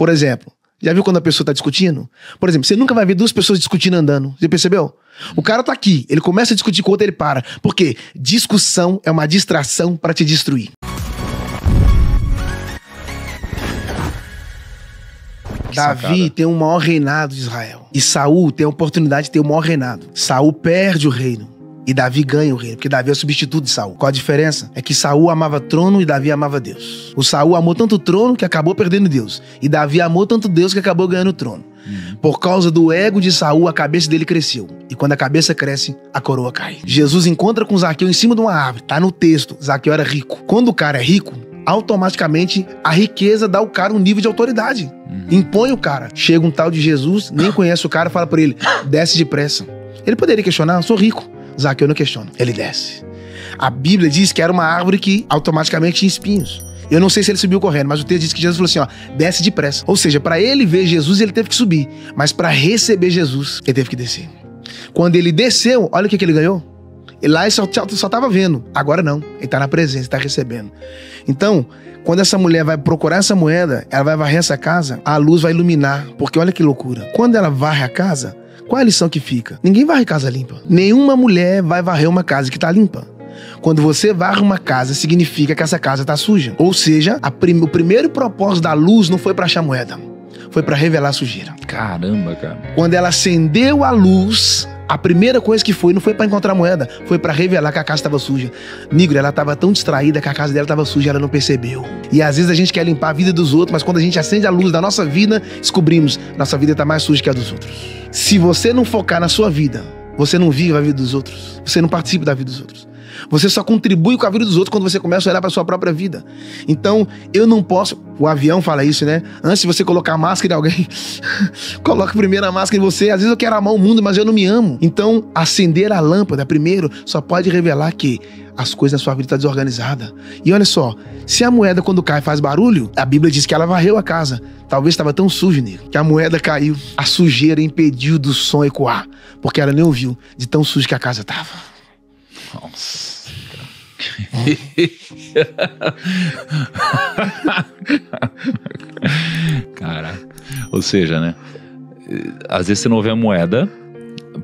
Por exemplo, já viu quando a pessoa tá discutindo? Por exemplo, você nunca vai ver duas pessoas discutindo andando. Já percebeu? O cara tá aqui, ele começa a discutir com o outro, ele para. Por quê? Discussão é uma distração para te destruir. Davi tem o maior reinado de Israel. E Saul tem a oportunidade de ter o maior reinado. Saul perde o reino. E Davi ganha o reino, porque Davi é o substituto de Saul. Qual a diferença? É que Saul amava trono e Davi amava Deus. O Saul amou tanto o trono que acabou perdendo Deus. E Davi amou tanto Deus que acabou ganhando o trono. Por causa do ego de Saul, a cabeça dele cresceu. E quando a cabeça cresce, a coroa cai. Jesus encontra com Zaqueu em cima de uma árvore. Tá no texto, Zaqueu era rico. Quando o cara é rico, automaticamente a riqueza dá ao cara um nível de autoridade. Impõe o cara. Chega um tal de Jesus, nem conhece o cara, fala pra ele, desce depressa. Ele poderia questionar, eu sou rico. Zaqueu não questiona, ele desce. A Bíblia diz que era uma árvore que automaticamente tinha espinhos. Eu não sei se ele subiu correndo, mas o texto diz que Jesus falou assim, ó, desce depressa. Ou seja, para ele ver Jesus, ele teve que subir. Mas para receber Jesus, ele teve que descer. Quando ele desceu, olha o que ele ganhou. Ele lá só tava vendo. Agora não, ele tá na presença, tá recebendo. Então, quando essa mulher vai procurar essa moeda, ela vai varrer essa casa, a luz vai iluminar. Porque olha que loucura. Quando ela varre a casa, qual é a lição que fica? Ninguém varre casa limpa. Nenhuma mulher vai varrer uma casa que tá limpa. Quando você varre uma casa, significa que essa casa tá suja. Ou seja, o primeiro propósito da luz não foi pra achar moeda. Foi pra revelar a sujeira. Caramba, cara. Quando ela acendeu a luz, a primeira coisa que foi, não foi pra encontrar moeda, foi pra revelar que a casa estava suja. Negro, ela tava tão distraída que a casa dela tava suja, ela não percebeu. E às vezes a gente quer limpar a vida dos outros, mas quando a gente acende a luz da nossa vida, descobrimos, nossa vida tá mais suja que a dos outros. Se você não focar na sua vida, você não vive a vida dos outros. Você não participa da vida dos outros. Você só contribui com a vida dos outros quando você começa a olhar para sua própria vida. Então, eu não posso... O avião fala isso, né? Antes de você colocar a máscara em alguém, coloque primeiro a máscara em você. Às vezes eu quero amar o mundo, mas eu não me amo. Então, acender a lâmpada primeiro só pode revelar que as coisas na sua vida estão desorganizadas. E olha só, se a moeda quando cai faz barulho, a Bíblia diz que ela varreu a casa. Talvez estava tão sujo, nego, que a moeda caiu. A sujeira impediu do som ecoar, porque ela nem ouviu de tão sujo que a casa estava. Nossa. Caraca. Ou seja, né? Às vezes você não vê a moeda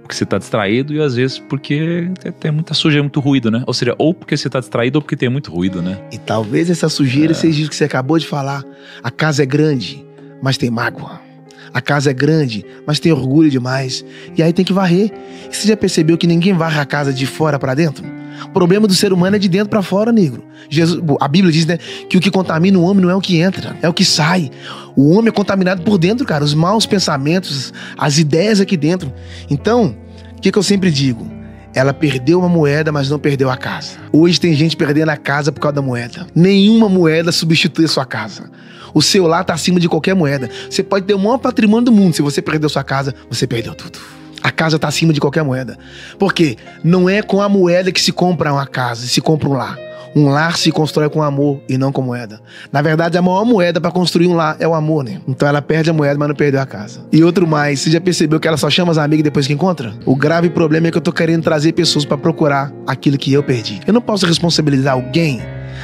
porque você tá distraído e às vezes porque tem muita sujeira, muito ruído, né? Ou seja, ou porque você tá distraído ou porque tem muito ruído, né? E talvez essa sujeira seja isso que você acabou de falar. A casa é grande, mas tem mágoa. A casa é grande, mas tem orgulho demais. E aí tem que varrer. E você já percebeu que ninguém varre a casa de fora pra dentro? O problema do ser humano é de dentro pra fora, negro. A Bíblia diz, né, que o que contamina o homem não é o que entra, é o que sai. O homem é contaminado por dentro, cara. Os maus pensamentos, as ideias aqui dentro. Então, o que eu sempre digo? Ela perdeu uma moeda, mas não perdeu a casa. Hoje tem gente perdendo a casa por causa da moeda. Nenhuma moeda substitui a sua casa. O seu lar tá acima de qualquer moeda. Você pode ter o maior patrimônio do mundo. Se você perdeu sua casa, você perdeu tudo. A casa tá acima de qualquer moeda. Por quê? Não é com a moeda que se compra uma casa, se compra um lar. Um lar se constrói com amor e não com moeda. Na verdade, a maior moeda para construir um lar é o amor, né? Então ela perde a moeda, mas não perdeu a casa. E outro mais, você já percebeu que ela só chama as amigas depois que encontra? O grave problema é que eu tô querendo trazer pessoas para procurar aquilo que eu perdi. Eu não posso responsabilizar alguém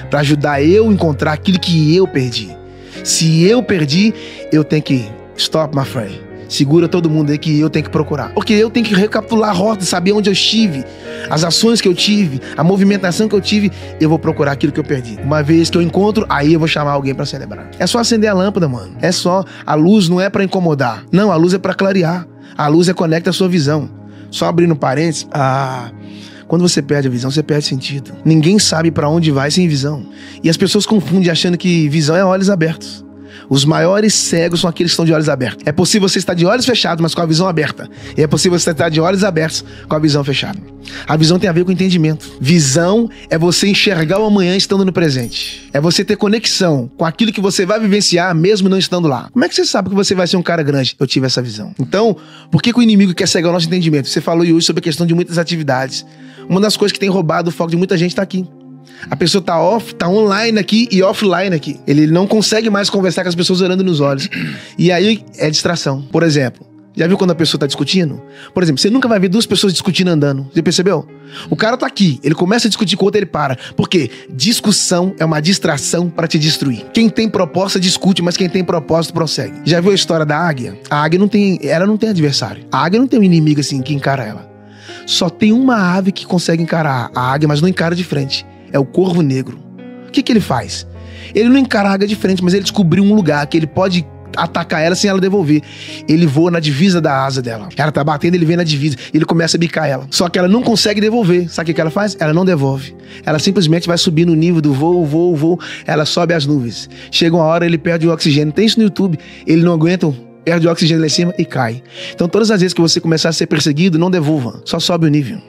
para ajudar eu a encontrar aquilo que eu perdi. Se eu perdi, eu tenho que... Stop, my friend. Segura todo mundo aí que eu tenho que procurar. Porque eu tenho que recapitular a rota, saber onde eu estive, as ações que eu tive, a movimentação que eu tive. Eu vou procurar aquilo que eu perdi. Uma vez que eu encontro, aí eu vou chamar alguém pra celebrar. É só acender a lâmpada, mano. É só. A luz não é pra incomodar. Não, a luz é pra clarear. A luz é conecta a sua visão. Só abrindo parênteses. Quando você perde a visão, você perde sentido. Ninguém sabe pra onde vai sem visão. E as pessoas confundem achando que visão é olhos abertos. Os maiores cegos são aqueles que estão de olhos abertos. É possível você estar de olhos fechados, mas com a visão aberta. E é possível você estar de olhos abertos com a visão fechada. A visão tem a ver com entendimento. Visão é você enxergar o amanhã estando no presente. É você ter conexão com aquilo que você vai vivenciar mesmo não estando lá. Como é que você sabe que você vai ser um cara grande? Eu tive essa visão. Então, por que o inimigo quer cegar o nosso entendimento? Você falou hoje sobre a questão de muitas atividades. Uma das coisas que tem roubado o foco de muita gente está aqui. A pessoa tá online aqui e offline aqui. Ele não consegue mais conversar com as pessoas olhando nos olhos. E aí é distração. Por exemplo, Já viu quando a pessoa tá discutindo? Por exemplo, você nunca vai ver duas pessoas discutindo andando. Já percebeu? O cara tá aqui, ele começa a discutir com o outro, ele para. Por quê? Discussão é uma distração pra te destruir. Quem tem proposta discute, mas quem tem propósito prossegue. Já viu a história da águia? A águia não tem adversário. A águia não tem um inimigo assim que encara ela. Só tem uma ave que consegue encarar a águia, mas não encara de frente. É o corvo negro. O que ele faz? Ele não encara a águia de frente, mas ele descobriu um lugar que ele pode atacar ela sem ela devolver. Ele voa na divisa da asa dela. Ela tá batendo, ele vem na divisa. Ele começa a bicar ela. Só que ela não consegue devolver. Sabe o que ela faz? Ela não devolve. Ela simplesmente vai subir no nível do voo. Ela sobe as nuvens. Chega uma hora, ele perde o oxigênio. Tem isso no YouTube. Ele não aguenta, perde o oxigênio lá em cima e cai. Então todas as vezes que você começar a ser perseguido, não devolva. Só sobe o nível.